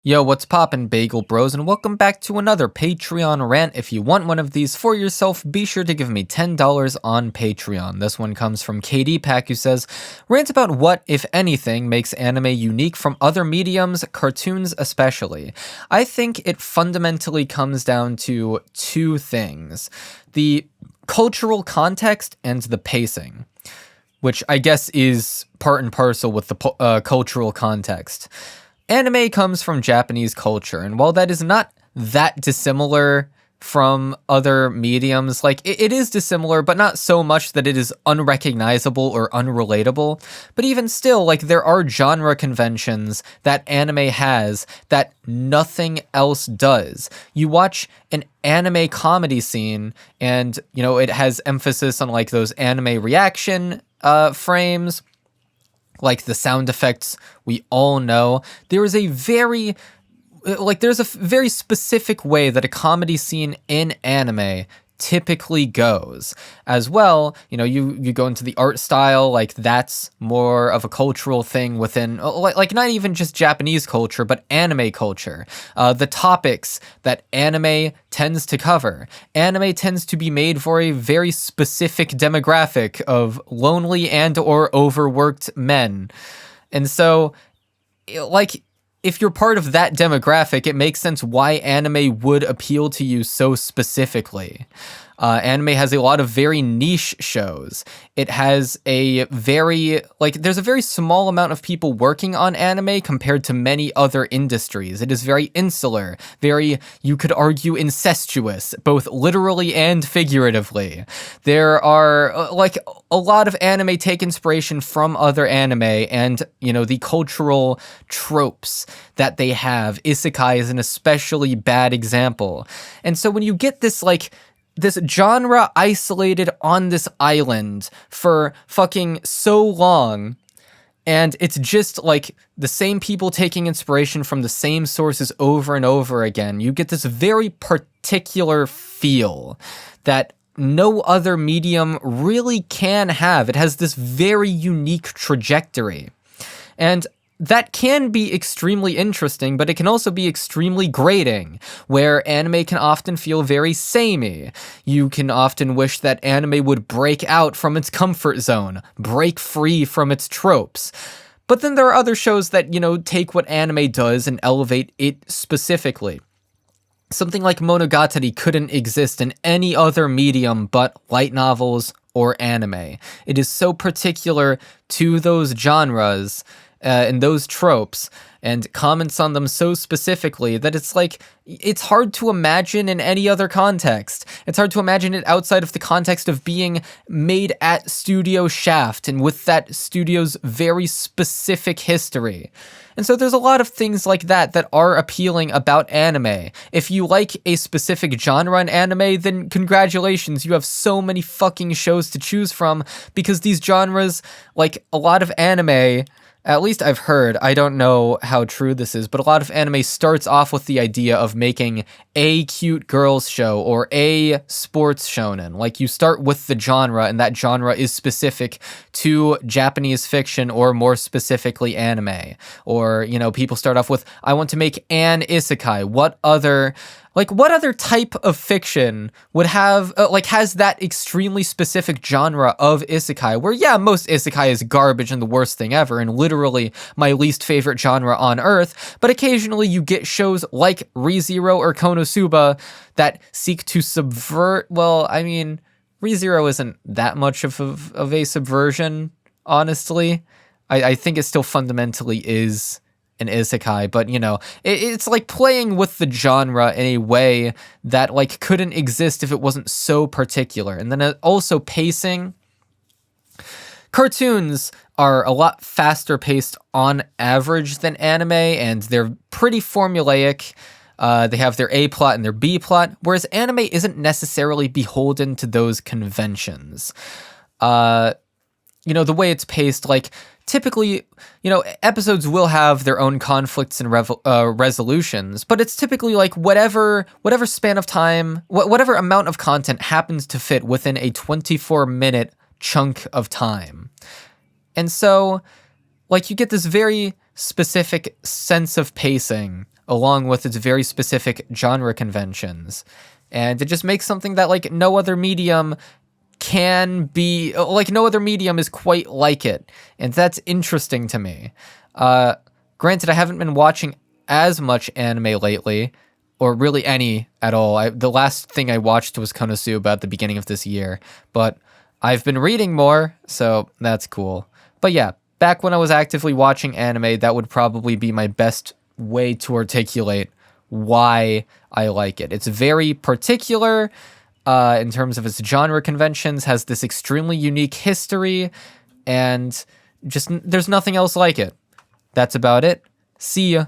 Yo, what's poppin', Bagel Bros, and welcome back to another Patreon rant. If you want one of these for yourself, be sure to give me $10 on Patreon. This one comes from KD Pack, who says, rant about what, if anything, makes anime unique from other mediums, cartoons especially. I think it fundamentally comes down to two things: the cultural context and the pacing, which I guess is part and parcel with the cultural context. Anime comes from Japanese culture, and while that is not that dissimilar from other mediums, like it is dissimilar, but not so much that it is unrecognizable or unrelatable. But even still, like there are genre conventions that anime has that nothing else does. You watch an anime comedy scene, and it has emphasis on like those anime reaction frames, like the sound effects we all know. There's a very specific way that a comedy scene in anime typically goes. As well, you go into the art style, like that's more of a cultural thing within, like not even just Japanese culture, but anime culture. The topics that anime tends to cover. Anime tends to be made for a very specific demographic of lonely and or overworked men. And so, like, if you're part of that demographic, it makes sense why anime would appeal to you so specifically. Anime has a lot of very niche shows. It has there's a very small amount of people working on anime compared to many other industries. It is very insular, you could argue, incestuous, both literally and figuratively. There are, a lot of anime take inspiration from other anime and, the cultural tropes that they have. Isekai is an especially bad example. And so when you get this genre isolated on this island for fucking so long, and it's just like the same people taking inspiration from the same sources over and over again, you get this very particular feel that no other medium really can have. It has this very unique trajectory. And that can be extremely interesting, but it can also be extremely grating, where anime can often feel very samey. You can often wish that anime would break out from its comfort zone, break free from its tropes. But then there are other shows that, take what anime does and elevate it specifically. Something like Monogatari couldn't exist in any other medium but light novels or anime. It is so particular to those genres and those tropes, and comments on them so specifically that it's hard to imagine in any other context. It's hard to imagine it outside of the context of being made at Studio Shaft and with that studio's very specific history. And so there's a lot of things like that are appealing about anime. If you like a specific genre in anime, then congratulations, you have so many fucking shows to choose from, because these genres, like a lot of anime, at least I've heard, I don't know how true this is, but a lot of anime starts off with the idea of making a cute girls show or a sports shonen. Like, you start with the genre, and that genre is specific to Japanese fiction, or more specifically anime. Or, people start off with, I want to make an isekai. What other type of fiction would have, has that extremely specific genre of isekai, where, yeah, most isekai is garbage and the worst thing ever, and literally my least favorite genre on earth, but occasionally you get shows like ReZero or Konosuba that seek to subvert, ReZero isn't that much of a subversion, honestly. I think it still fundamentally is an isekai, but it's like playing with the genre in a way that couldn't exist if it wasn't so particular. And then also pacing. Cartoons are a lot faster paced on average than anime, and they're pretty formulaic. They have their A plot and their B plot, whereas anime isn't necessarily beholden to those conventions. The way it's paced, typically, episodes will have their own conflicts and resolutions, but it's typically whatever span of time, whatever amount of content happens to fit within a 24-minute chunk of time. And so, you get this very specific sense of pacing along with its very specific genre conventions. And it just makes something that like no other medium can be, like no other medium is quite like it. And that's interesting to me. Granted, I haven't been watching as much anime lately, or really any at all. The last thing I watched was Konosuba at the beginning of this year, but I've been reading more, so that's cool. But yeah, back when I was actively watching anime, that would probably be my best way to articulate why I like it. It's very particular in terms of its genre conventions, has this extremely unique history, and just there's nothing else like it. That's about it. See ya.